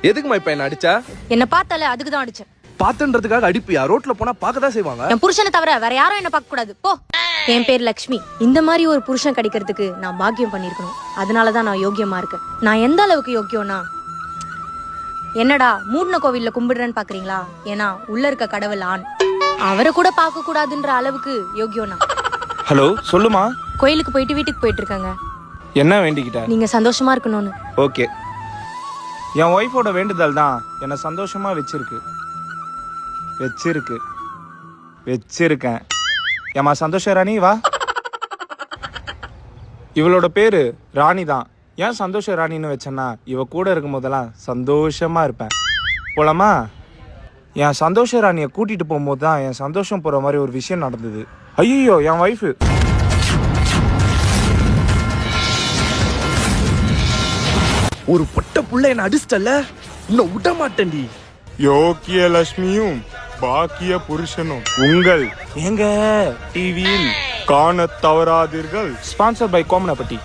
எதுக்குமா இப்ப என்ன அடிச்சா? என்ன பார்த்தால அதுக்கு தான் அடிச்சேன். பாத்துன்றதுக்காக அடிப்பியா? ரோட்ல போனா பார்க்கதான் செய்வாங்க. என் புருஷனை தவிர வேற யாரும் என்ன பார்க்க கூடாது போ. என் பேர் லக்ஷ்மி. இந்த மாதிரி ஒரு புருஷன் கிடைக்கிறதுக்கு நான் பாக்கியம் பண்ணிருக்கணும். அதனாலதான் நான் யோக்கியமா இருக்கேன். நான் எந்த அளவுக்கு யோக்கியம்னா, என்னடா மூடின கோவில்ல கும்பிடுறேன்னு பாக்குறீங்களா? ஏன்னா உள்ள இருக்க கடவுள் ஆண், அவரை கூட பார்க்க கூடாதுன்ற அளவுக்கு யோக்கியம்னா. ஹலோ, சொல்லுமா. கோயிலுக்கு போயிட்டு வீட்டுக்கு போயிட்டு இருக்காங்க. என்ன வேண்டிக்கிட்ட? நீங்க சந்தோஷமா இருக்கணும்னு. ஓகே, என் ஒய்ஃபோட வேண்டுதல் தான் என்னை சந்தோஷமா வச்சிருக்கேன். ஏமா சந்தோஷ ராணி, வா. இவளோட பேரு ராணி தான். ஏன் சந்தோஷ ராணின்னு வச்சேன்னா, இவ கூட இருக்கும் போதெல்லாம் சந்தோஷமா இருப்பேன். போலாமா? என் சந்தோஷ ராணியை கூட்டிட்டு போகும்போது தான் என் சந்தோஷம் போற மாதிரி ஒரு விஷயம் நடந்தது. ஐயோ, என் ஒய்ஃபு ஒரு பொட்ட புள்ள என்ன அடிச்சிட்டல, இன்னும் விட மாட்டேன்டி. யோக்கிய லட்சுமியும் பாக்கிய புருஷனும் உங்கள் எங்க டிவியில் காண தவறாதீர்கள். Sponsor by கோமனப்பட்டி.